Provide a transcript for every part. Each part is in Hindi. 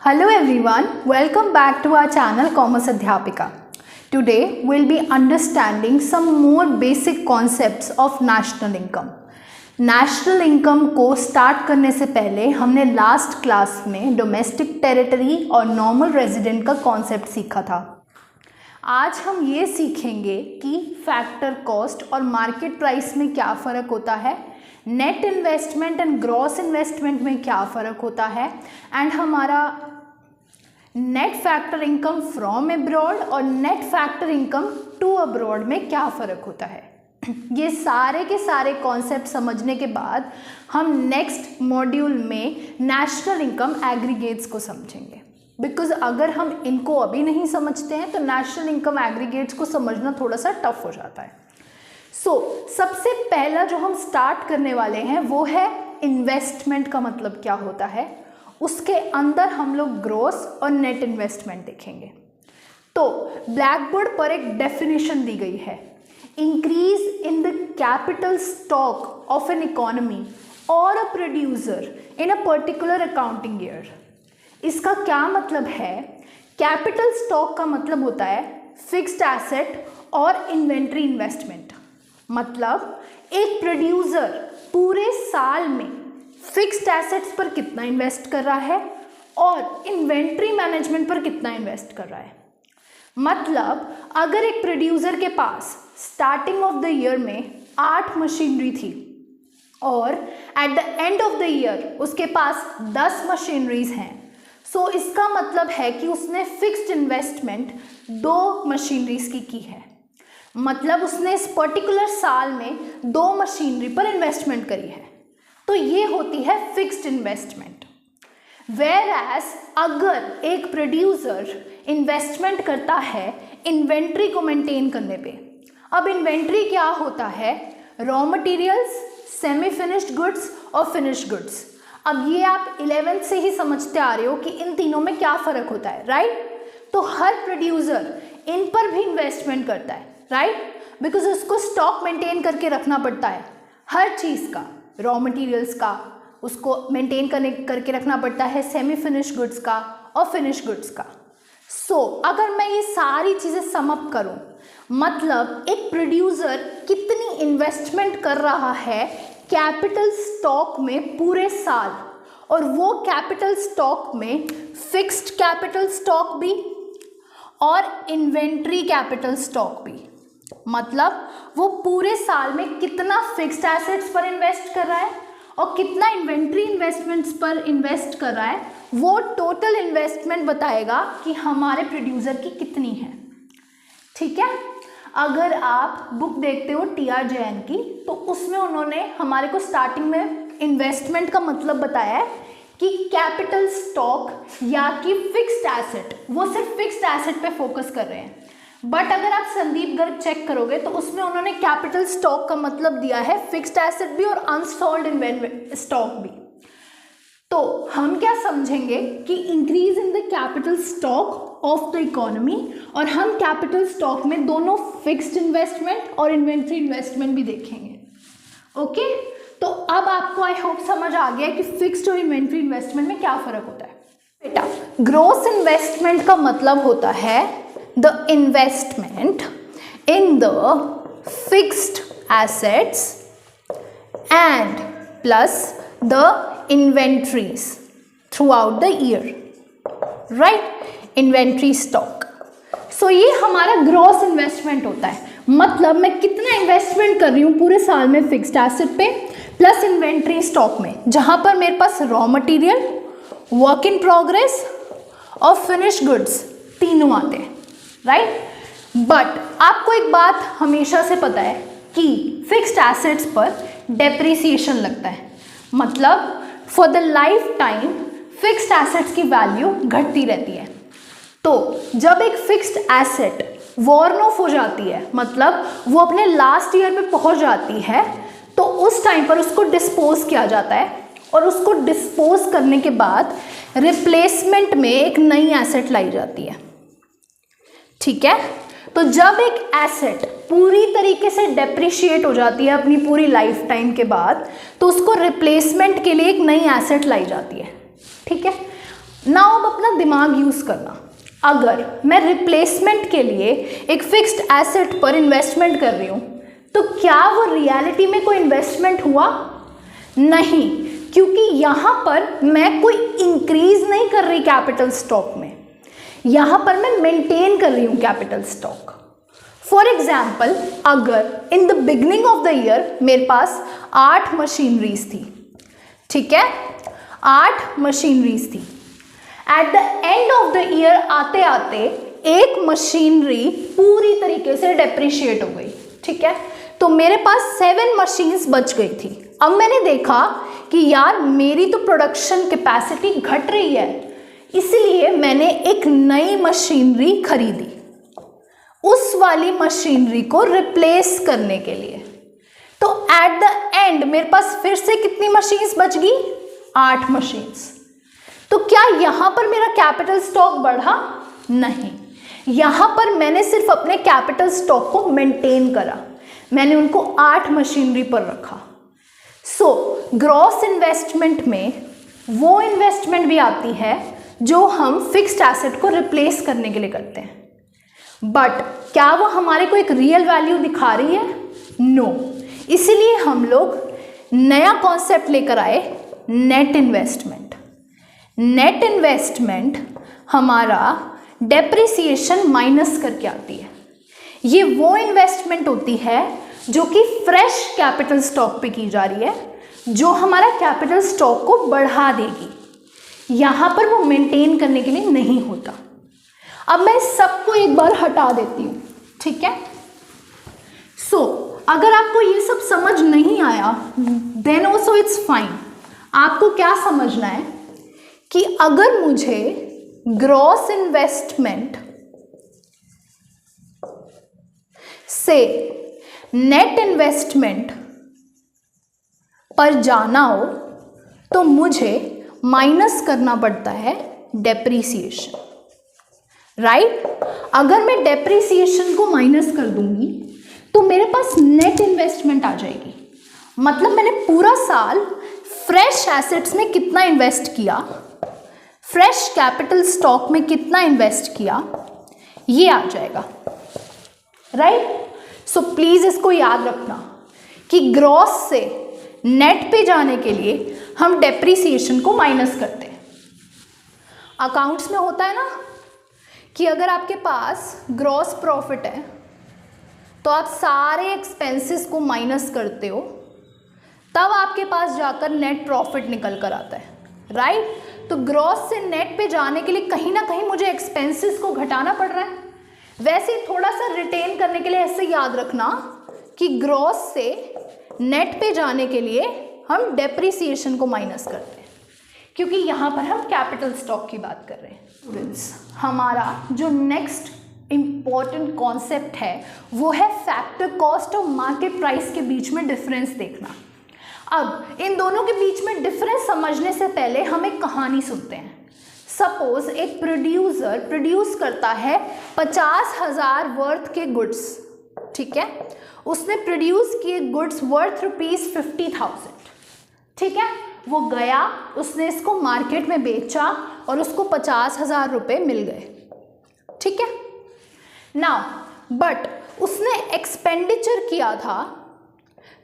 Hello everyone, welcome back to our channel Commerce Adhyapika. Today we'll be understanding some more basic concepts of national income. National income को स्टार्ट करने से पहले हमने लास्ट क्लास में डोमेस्टिक टेरिटरी और नॉर्मल रेजिडेंट का कॉन्सेप्ट सीखा था। आज हम ये सीखेंगे कि फैक्टर कॉस्ट और मार्केट प्राइस में क्या फ़र्क होता है, net investment and gross investment में क्या फ़र्क होता है, एंड हमारा net factor income from abroad और net factor income to abroad में क्या फ़र्क होता है। ये सारे के सारे कॉन्सेप्ट समझने के बाद हम नेक्स्ट मॉड्यूल में नेशनल इनकम एग्रीगेट्स को समझेंगे, बिकॉज अगर हम इनको अभी नहीं समझते हैं तो नेशनल इनकम एग्रीगेट्स को समझना थोड़ा सा टफ हो जाता है। सबसे पहला जो हम स्टार्ट करने वाले हैं वो है इन्वेस्टमेंट का मतलब क्या होता है। उसके अंदर हम लोग ग्रॉस और नेट इन्वेस्टमेंट देखेंगे। तो ब्लैक बोर्ड पर एक डेफिनेशन दी गई है, increase in the capital stock of an economy और a producer in a particular accounting year. इसका क्या मतलब है? कैपिटल स्टॉक का मतलब होता है फिक्स्ड एसेट और इन्वेंट्री इन्वेस्टमेंट। मतलब एक प्रोड्यूसर पूरे साल में फिक्स्ड एसेट्स पर कितना इन्वेस्ट कर रहा है और इन्वेंट्री मैनेजमेंट पर कितना इन्वेस्ट कर रहा है। मतलब अगर एक प्रोड्यूसर के पास स्टार्टिंग ऑफ द ईयर में 8 मशीनरी थी और at the end of the year उसके पास 10 मशीनरीज हैं, सो इसका मतलब है कि उसने फिक्स्ड इन्वेस्टमेंट 2 मशीनरीज की है। मतलब उसने इस पर्टिकुलर साल में 2 मशीनरी पर इन्वेस्टमेंट करी है, तो ये होती है फिक्स्ड इन्वेस्टमेंट। वेयर एज अगर एक प्रोड्यूसर इन्वेस्टमेंट करता है इन्वेंट्री को मेंटेन करने पे। अब इन्वेंट्री क्या होता है? Raw materials, semi finished goods और फिनिश्ड गुड्स। अब ये आप 11th से ही समझते आ रहे हो कि इन तीनों में क्या फ़र्क होता है, राइट? तो हर प्रोड्यूसर इन पर भी इन्वेस्टमेंट करता है, राइट? बिकॉज उसको स्टॉक मेंटेन करके रखना पड़ता है हर चीज़ का, रॉ मटेरियल्स का उसको मेंटेन करके रखना पड़ता है, सेमी फिनिश्ड गुड्स का और फिनिश गुड्स का। अगर मैं ये सारी चीज़ें सम अप करूं, मतलब एक प्रोड्यूसर कितनी इन्वेस्टमेंट कर रहा है कैपिटल स्टॉक में पूरे साल, और वो कैपिटल स्टॉक में फिक्स्ड कैपिटल स्टॉक भी और इन्वेंट्री कैपिटल स्टॉक भी। मतलब वो पूरे साल में कितना फिक्स्ड एसेट्स पर इन्वेस्ट कर रहा है और कितना इन्वेंट्री इन्वेस्टमेंट्स पर इन्वेस्ट कर रहा है, वो टोटल इन्वेस्टमेंट बताएगा कि हमारे प्रोड्यूसर की कितनी है। ठीक है? अगर आप बुक देखते हो TR जैन की, तो उसमें उन्होंने हमारे को स्टार्टिंग में इन्वेस्टमेंट का मतलब बताया है कि कैपिटल स्टॉक या कि फिक्स्ड एसेट, वो सिर्फ फिक्स्ड एसेट पे फोकस कर रहे हैं। बट अगर आप संदीप गर्ग चेक करोगे तो उसमें उन्होंने कैपिटल स्टॉक का मतलब दिया है फिक्स्ड एसेट भी और अनसोल्ड स्टॉक भी। तो हम क्या समझेंगे कि increase in the capital stock of the economy, और हम कैपिटल स्टॉक में दोनों फिक्स्ड इन्वेस्टमेंट और इन्वेंट्री इन्वेस्टमेंट भी देखेंगे। ओके? तो अब आपको आई होप समझ आ गया कि फिक्स्ड और इन्वेंट्री इन्वेस्टमेंट में क्या फ़र्क होता है। बेटा, ग्रॉस इन्वेस्टमेंट का मतलब होता है the investment in the fixed assets and plus the inventories throughout the year, right? Inventory stock. So ये हमारा ग्रॉस इन्वेस्टमेंट होता है। मतलब मैं कितना इन्वेस्टमेंट कर रही हूँ पूरे साल में फिक्स्ड एसेट पे प्लस इन्वेंट्री स्टॉक में, जहाँ पर मेरे पास raw material, work in progress और फिनिश गुड्स तीनों आते हैं, राइट? बट आपको एक बात हमेशा से पता है कि फिक्स्ड एसेट्स पर डेप्रिसिएशन लगता है। मतलब for the life time fixed assets की वैल्यू घटती रहती है। तो जब एक फिक्स्ड एसेट वॉर्न ऑफ हो जाती है, मतलब वो अपने लास्ट ईयर में पहुंच जाती है, तो उस टाइम पर उसको डिस्पोज किया जाता है, और उसको डिस्पोज करने के बाद रिप्लेसमेंट में एक नई एसेट लाई जाती है। ठीक है? तो जब एक एसेट पूरी तरीके से डेप्रिशिएट हो जाती है अपनी पूरी लाइफ टाइम के बाद, तो उसको रिप्लेसमेंट के लिए एक नई एसेट लाई जाती है। ठीक है? नाउ अब अपना दिमाग यूज़ करना। अगर मैं रिप्लेसमेंट के लिए एक फिक्स्ड एसेट पर इन्वेस्टमेंट कर रही हूँ तो क्या वो रियलिटी में कोई इन्वेस्टमेंट हुआ? नहीं, क्योंकि यहाँ पर मैं कोई इंक्रीज नहीं कर रही कैपिटल स्टॉक में, यहाँ पर मैं मेंटेन कर रही हूँ कैपिटल स्टॉक। फॉर एग्जाम्पल, अगर in the beginning of the year मेरे पास 8 मशीनरीज थी, ठीक है, 8 मशीनरीज थी। At the end of the year आते आते एक मशीनरी पूरी तरीके से डेप्रिशिएट हो गई, ठीक है, तो मेरे पास 7 मशीन्स बच गई थी। अब मैंने देखा कि यार मेरी तो प्रोडक्शन कैपेसिटी घट रही है, इसलिए मैंने एक नई मशीनरी खरीदी उस वाली मशीनरी को रिप्लेस करने के लिए। तो एट द एंड मेरे पास फिर से कितनी मशीन्स बच गई? 8 मशीन्स। तो क्या यहाँ पर मेरा कैपिटल स्टॉक बढ़ा? नहीं, यहाँ पर मैंने सिर्फ अपने कैपिटल स्टॉक को मेंटेन करा, मैंने उनको 8 मशीनरी पर रखा। सो ग्रॉस इन्वेस्टमेंट में वो इन्वेस्टमेंट भी आती है जो हम फिक्स्ड एसेट को रिप्लेस करने के लिए करते हैं, बट क्या वो हमारे को एक रियल वैल्यू दिखा रही है? नो। इसीलिए हम लोग नया कॉन्सेप्ट लेकर आए, नेट इन्वेस्टमेंट। नेट इन्वेस्टमेंट हमारा डेप्रिसिएशन माइनस करके आती है। ये वो इन्वेस्टमेंट होती है जो कि फ्रेश कैपिटल स्टॉक पे की जा रही है, जो हमारा कैपिटल स्टॉक को बढ़ा देगी। यहाँ पर वो मेंटेन करने के लिए नहीं होता। अब मैं सबको एक बार हटा देती हूँ, ठीक है। सो अगर आपको ये सब समझ नहीं आया देन ऑल्सो इट्स फाइन। आपको क्या समझना है कि अगर मुझे ग्रॉस इन्वेस्टमेंट से नेट इन्वेस्टमेंट पर जाना हो तो मुझे माइनस करना पड़ता है डेप्रीसिएशन, राइट। अगर मैं डेप्रीसिएशन को माइनस कर दूंगी तो मेरे पास नेट इन्वेस्टमेंट आ जाएगी। मतलब मैंने पूरा साल फ्रेश एसेट्स में कितना इन्वेस्ट किया, फ्रेश कैपिटल स्टॉक में कितना इन्वेस्ट किया, ये आ जाएगा, राइट। सो प्लीज इसको याद रखना कि ग्रॉस से नेट पे जाने के लिए हम डेप्रीसिएशन को माइनस करते हैं। अकाउंट्स में होता है ना कि अगर आपके पास ग्रॉस प्रॉफिट है तो आप सारे एक्सपेंसेस को माइनस करते हो, तब आपके पास जाकर नेट प्रॉफिट निकल कर आता है, राइट। तो ग्रॉस से नेट पे जाने के लिए कहीं ना कहीं मुझे एक्सपेंसेस को घटाना पड़ रहा है। वैसे थोड़ा सा रिटेन करने के लिए ऐसे याद रखना कि ग्रॉस से नेट पे जाने के लिए हम डेप्रीसिएशन को माइनस करते हैं, क्योंकि यहाँ पर हम कैपिटल स्टॉक की बात कर रहे हैं। स्टूडेंट्स, हमारा जो नेक्स्ट इम्पॉर्टेंट कॉन्सेप्ट है वो है फैक्टर कॉस्ट और मार्केट प्राइस के बीच में डिफरेंस देखना। अब इन दोनों के बीच में डिफरेंस समझने से पहले हम एक कहानी सुनते हैं। सपोज एक प्रोड्यूसर प्रोड्यूस करता है 50,000 वर्थ के गुड्स, ठीक है। उसने प्रोड्यूस किए गुड्स वर्थ ₹50,000, ठीक है। वो गया, उसने इसको मार्केट में बेचा और उसको 50,000 रुपये मिल गए, ठीक है। नाउ बट उसने एक्सपेंडिचर किया था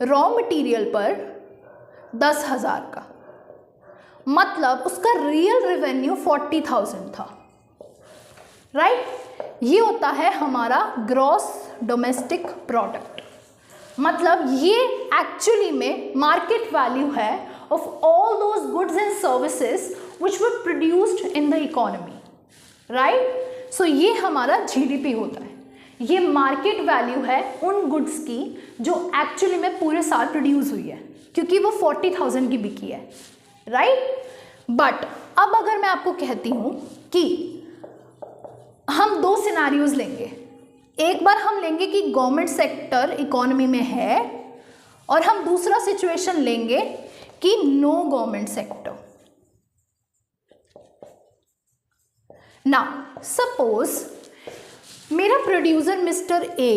रॉ मटेरियल पर 10,000 का, मतलब उसका रियल रेवेन्यू 40,000 था, राइट। ये होता है हमारा ग्रॉस डोमेस्टिक प्रोडक्ट। मतलब ये एक्चुअली में मार्केट वैल्यू है of all those goods and services which were produced in the economy, right. So ये हमारा जीडीपी होता है। ये मार्केट वैल्यू है उन गुड्स की जो एक्चुअली में पूरे साल प्रोड्यूस हुई है, क्योंकि वो 40,000 की बिकी है, राइट। बट अब अगर मैं आपको कहती हूँ कि हम 2 सिनारियोज लेंगे। एक बार हम लेंगे कि गवर्नमेंट सेक्टर इकोनॉमी में है, और हम दूसरा सिचुएशन लेंगे कि no government sector. Now suppose मेरा प्रोड्यूसर मिस्टर ए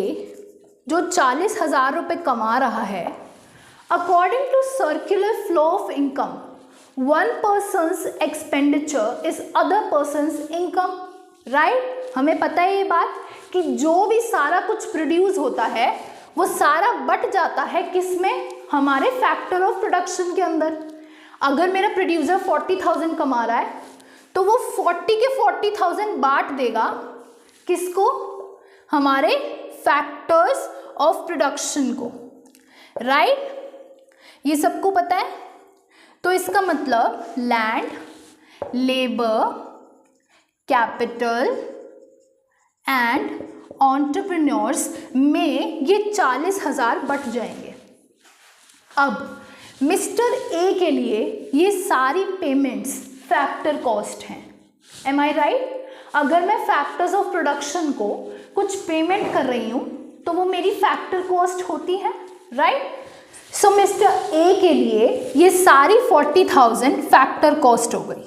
जो 40,000 रुपये कमा रहा है, according to circular flow of income one person's expenditure is other person's income, right. हमें पता है ये बात कि जो भी सारा कुछ प्रोड्यूस होता है वो सारा बट जाता है किसमें, हमारे फैक्टर ऑफ प्रोडक्शन के अंदर। अगर मेरा प्रोड्यूसर 40,000 कमा रहा है तो वो 40 के 40,000 बांट देगा किसको, हमारे फैक्टर्स ऑफ प्रोडक्शन को, राइट। ये सबको पता है। तो इसका मतलब land, labour, capital and entrepreneurs में ये 40,000 बट जाएंगे। अब मिस्टर ए के लिए ये सारी पेमेंट्स फैक्टर कॉस्ट हैं, एम आई राइट। अगर मैं फैक्टर्स ऑफ प्रोडक्शन को कुछ पेमेंट कर रही हूँ तो वो मेरी फैक्टर कॉस्ट होती है, राइट। सो मिस्टर ए के लिए ये सारी 40,000 फैक्टर कॉस्ट हो गई।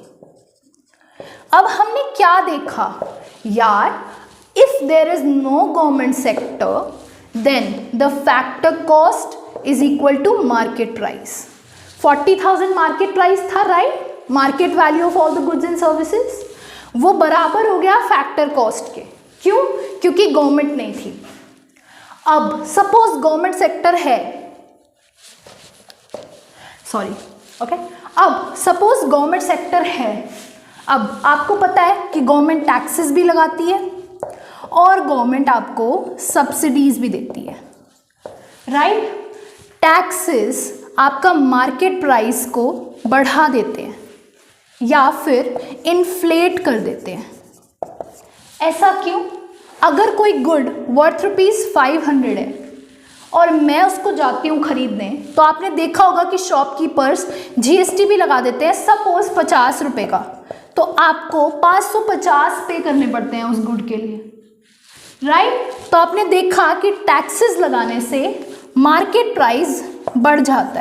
अब हमने क्या देखा यार, if there is no government sector then the factor cost is equal to market price. 40,000 market price था, right, market value of all the goods and services, वो बराबर हो गया फैक्टर कॉस्ट के। क्यों? क्योंकि गवर्नमेंट नहीं थी। अब सपोज गवर्नमेंट सेक्टर है, सॉरी, ओके, अब सपोज गवर्नमेंट सेक्टर है। अब आपको पता है कि गवर्नमेंट टैक्सेस भी लगाती है और गवर्नमेंट आपको सब्सिडीज भी देती है, राइट। टैक्सेस आपका मार्केट प्राइस को बढ़ा देते हैं या फिर इन्फ्लेट कर देते हैं। ऐसा क्यों? अगर कोई गुड वर्थ ₹500 है और मैं उसको जाती हूँ खरीदने, तो आपने देखा होगा कि शॉपकीपर्स जीएसटी भी लगा देते हैं, सपोज 50 रुपये का, तो आपको 550 पे करने पड़ते हैं उस गुड के लिए, राइट। तो आपने देखा कि टैक्सेस लगाने से मार्केट प्राइस बढ़ जाता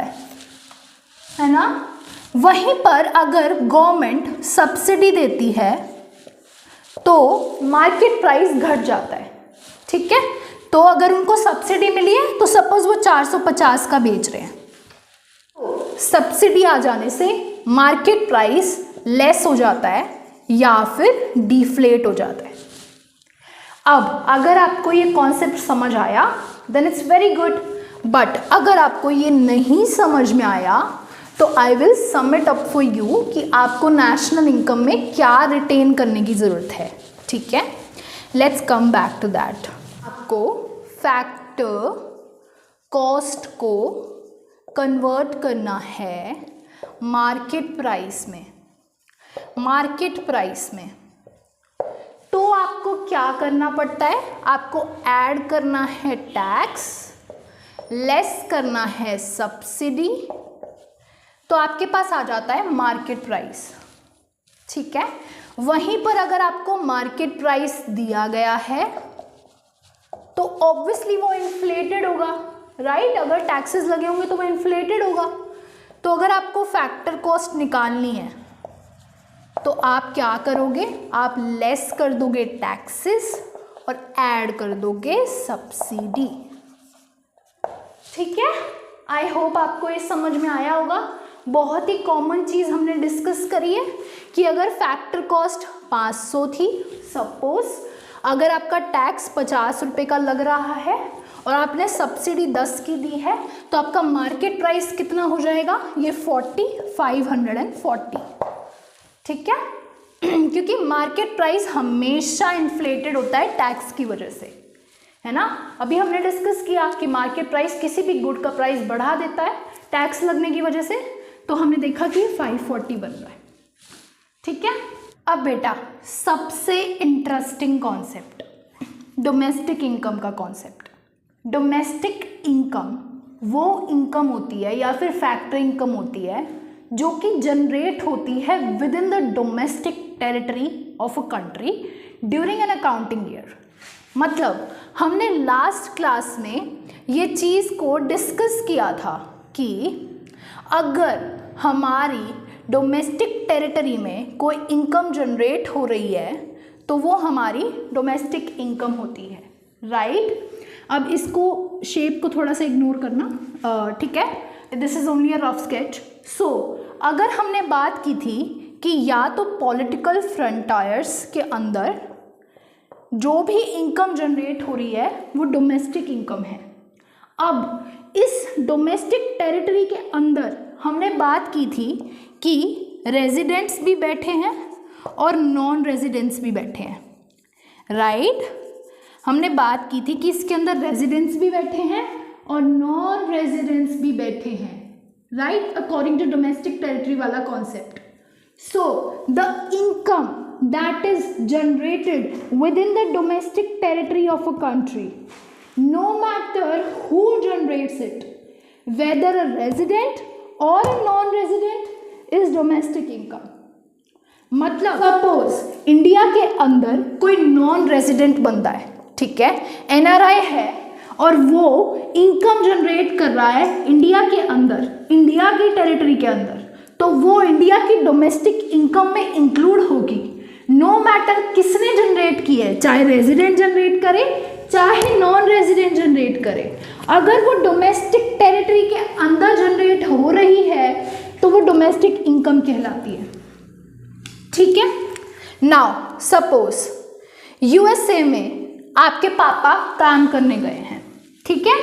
है ना। वहीं पर अगर गवर्नमेंट सब्सिडी देती है तो मार्केट प्राइस घट जाता है, ठीक है। तो अगर उनको सब्सिडी मिली है तो सपोज वो 450 का बेच रहे हैं, तो सब्सिडी आ जाने से मार्केट प्राइस लेस हो जाता है या फिर डिफ्लेट हो जाता है। अब अगर आपको ये कॉन्सेप्ट समझ आया then it's very good, but अगर आपको ये नहीं समझ में आया तो I will sum it up for you कि आपको नेशनल इनकम में क्या रिटेन करने की ज़रूरत है, ठीक है। Let's come back to that. आपको फैक्टर कॉस्ट को कन्वर्ट करना है मार्केट प्राइस में। मार्केट प्राइस में तो आपको क्या करना पड़ता है? आपको ऐड करना है टैक्स, लेस करना है सब्सिडी, तो आपके पास आ जाता है मार्केट प्राइस, ठीक है। वहीं पर अगर आपको मार्केट प्राइस दिया गया है तो ऑब्वियसली वो इन्फ्लेटेड होगा, राइट। अगर टैक्सेस लगे होंगे तो वो इन्फ्लेटेड होगा। तो अगर आपको फैक्टर कॉस्ट निकालनी है तो आप क्या करोगे? आप लेस कर दोगे टैक्सेस और ऐड कर दोगे सब्सिडी, ठीक है। आई होप आपको ये समझ में आया होगा। बहुत ही कॉमन चीज़ हमने डिस्कस करी है कि अगर फैक्टर कॉस्ट 500 थी, सपोज अगर आपका टैक्स 50 रुपये का लग रहा है और आपने सब्सिडी 10 की दी है तो आपका मार्केट प्राइस कितना हो जाएगा? ये 540, ठीक है। क्योंकि मार्केट प्राइस हमेशा इन्फ्लेटेड होता है टैक्स की वजह से, है ना। अभी हमने डिस्कस किया कि मार्केट प्राइस किसी भी गुड का प्राइस बढ़ा देता है टैक्स लगने की वजह से, तो हमने देखा कि 540 बन रहा है, ठीक है। अब बेटा सबसे इंटरेस्टिंग कॉन्सेप्ट, डोमेस्टिक इनकम का कॉन्सेप्ट। डोमेस्टिक इनकम वो इनकम होती है या फिर फैक्टर इनकम होती है जो कि जनरेट होती है with in the domestic territory of a country during an accounting year. मतलब हमने लास्ट क्लास में ये चीज़ को डिस्कस किया था कि अगर हमारी डोमेस्टिक टेरिटरी में कोई इनकम जनरेट हो रही है तो वो हमारी डोमेस्टिक इनकम होती है, राइट। अब इसको शेप को थोड़ा सा इग्नोर करना, ठीक है। This is only a rough sketch. So अगर हमने बात की थी कि या तो पॉलिटिकल फ्रंटायर्स के अंदर जो भी इनकम जनरेट हो रही है वो डोमेस्टिक इनकम है। अब इस डोमेस्टिक टेरिटरी के अंदर हमने बात की थी कि रेजिडेंट्स भी बैठे हैं और नॉन रेजिडेंट्स भी बैठे हैं, राइट। हमने बात की थी कि इसके अंदर रेजिडेंट्स भी बैठे हैं और नॉन रेजिडेंट्स भी बैठे हैं, right, according to domestic territory वाला concept. So the income that is generated within the domestic territory of a country, no matter who generates it, whether a resident or a non-resident, is domestic income. मतलब सपोज इंडिया के अंदर कोई नॉन रेजिडेंट बंदा है, ठीक है, NRI है, और वो इनकम जनरेट कर रहा है इंडिया के अंदर, इंडिया की टेरिटरी के अंदर, तो वो इंडिया की डोमेस्टिक इनकम में इंक्लूड होगी, नो मैटर किसने जनरेट की है, चाहे रेजिडेंट जनरेट करे चाहे नॉन रेजिडेंट जनरेट करे। अगर वो डोमेस्टिक टेरिटरी के अंदर जनरेट हो रही है तो वो डोमेस्टिक इनकम कहलाती है, ठीक है। नाउ सपोज USA में आपके पापा काम करने गए हैं, ठीक है,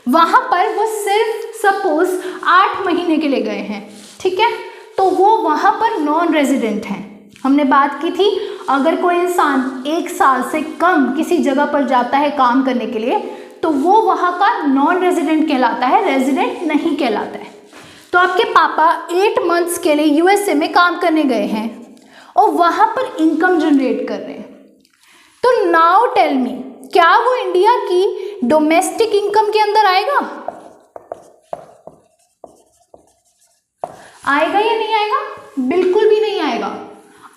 वहाँ पर वो सिर्फ सपोज 8 महीने के लिए गए हैं, ठीक है, तो वो वहाँ पर नॉन रेजिडेंट हैं। हमने बात की थी अगर कोई इंसान 1 साल से कम किसी जगह पर जाता है काम करने के लिए तो वो वहाँ का नॉन रेजिडेंट कहलाता है, रेजिडेंट नहीं कहलाता है। तो आपके पापा 8 मंथ्स के लिए USA में काम करने गए हैं और वहाँ पर इनकम जनरेट कर रहे हैं, तो नाउ टेल मी, क्या वो इंडिया की डोमेस्टिक इनकम के अंदर आएगा? आएगा या नहीं आएगा? बिल्कुल भी नहीं आएगा।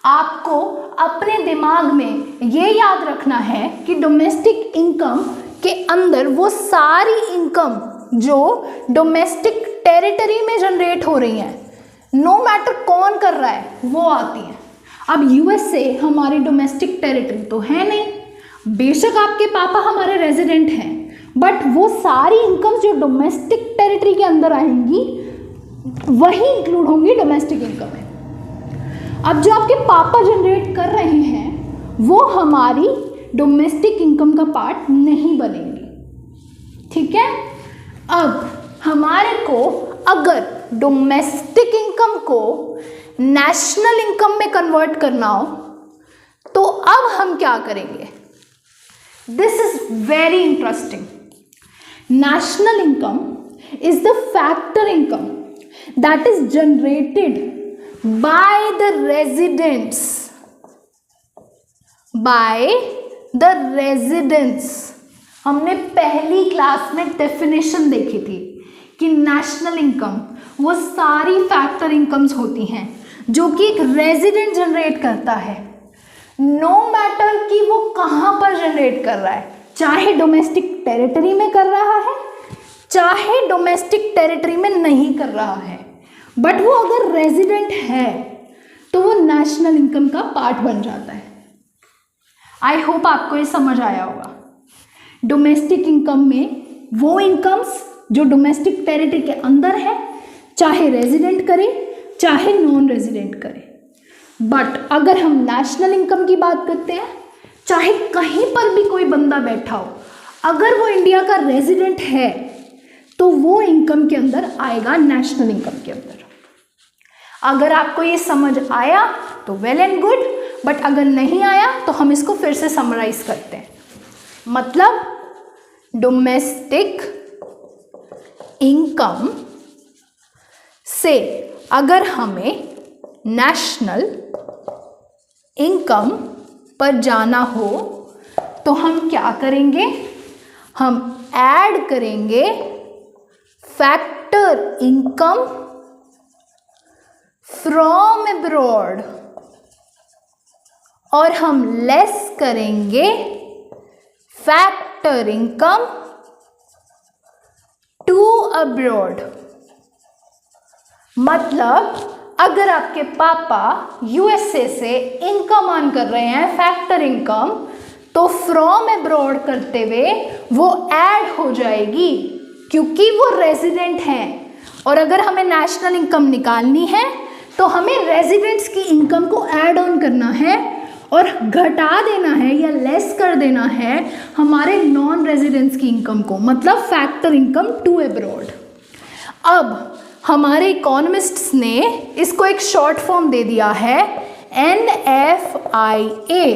आपको अपने दिमाग में ये याद रखना है कि डोमेस्टिक इनकम के अंदर वो सारी इनकम जो डोमेस्टिक टेरिटरी में जनरेट हो रही हैं, नो मैटर कौन कर रहा है, वो आती हैं। अब USA हमारी डोमेस्टिक टेरिटरी तो है नहीं, बेशक आपके पापा हमारे रेजिडेंट हैं, बट वो सारी इनकम जो डोमेस्टिक टेरिटरी के अंदर आएंगी वही इंक्लूड होंगी डोमेस्टिक इनकम में। अब जो आपके पापा जनरेट कर रहे हैं वो हमारी डोमेस्टिक इनकम का पार्ट नहीं बनेंगी, ठीक है। अब हमारे को अगर डोमेस्टिक इनकम को नेशनल इनकम में कन्वर्ट करना हो तो अब हम क्या करेंगे? This is very interesting. National income is the factor income that is generated by the residents, by the residents। हमने पहली क्लास में डेफिनेशन देखी थी कि नेशनल इनकम वो सारी फैक्टर इनकम्स होती हैं जो कि एक रेजिडेंट जनरेट करता है, नो मैटर कि वो कहाँ पर जनरेट कर रहा है, चाहे डोमेस्टिक टेरिटरी में कर रहा है चाहे डोमेस्टिक टेरिटरी में नहीं कर रहा है, बट वो अगर रेजिडेंट है तो वो नेशनल इनकम का पार्ट बन जाता है। आई होप आपको ये समझ आया होगा। डोमेस्टिक इनकम में वो इनकम्स जो डोमेस्टिक टेरिटरी के अंदर है, चाहे रेजिडेंट करे चाहे नॉन रेजिडेंट करे, बट अगर हम नेशनल इनकम की बात करते हैं, चाहे कहीं पर भी कोई बंदा बैठा हो, अगर वो इंडिया का रेजिडेंट है तो वो इनकम के अंदर आएगा, नेशनल इनकम के अंदर। अगर आपको ये समझ आया तो वेल एंड गुड, बट अगर नहीं आया तो हम इसको फिर से समराइज करते हैं। मतलब डोमेस्टिक इनकम से अगर हमें नेशनल इनकम पर जाना हो तो हम क्या करेंगे? हम ऐड करेंगे फैक्टर इनकम फ्रॉम अब्रॉड और हम लेस करेंगे फैक्टर इनकम टू अब्रॉड। मतलब अगर आपके पापा USA से इनकम अर्न कर रहे हैं फैक्टर इनकम, तो फ्रॉम अब्रॉड करते हुए वो ऐड हो जाएगी क्योंकि वो रेजिडेंट हैं। और अगर हमें नेशनल इनकम निकालनी है तो हमें रेजिडेंट्स की इनकम को ऐड ऑन करना है और घटा देना है या लेस कर देना है हमारे नॉन रेजिडेंट्स की इनकम को, मतलब फैक्टर इनकम टू अब्रॉड। अब हमारे इकोनॉमिस्ट्स ने इसको एक शॉर्ट फॉर्म दे दिया है NFIA,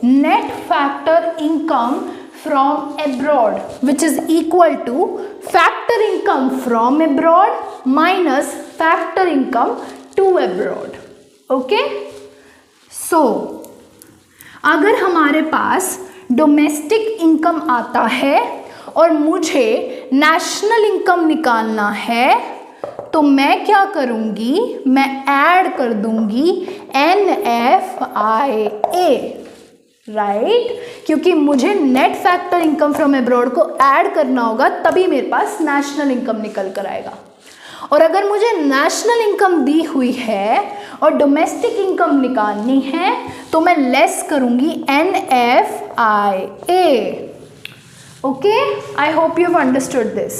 net factor income from abroad, which is equal to factor income from abroad minus factor income to abroad. Okay, so अगर हमारे पास डोमेस्टिक इनकम आता है और मुझे नेशनल इनकम निकालना है तो मैं क्या करूँगी, मैं ऐड कर दूँगी NFIA, राइट, क्योंकि मुझे net factor income from abroad को ऐड करना होगा, तभी मेरे पास नेशनल इनकम निकल कर आएगा। और अगर मुझे नेशनल इनकम दी हुई है और डोमेस्टिक इनकम निकालनी है तो मैं लेस करूँगी NFIA। Okay, I hope you have understood this.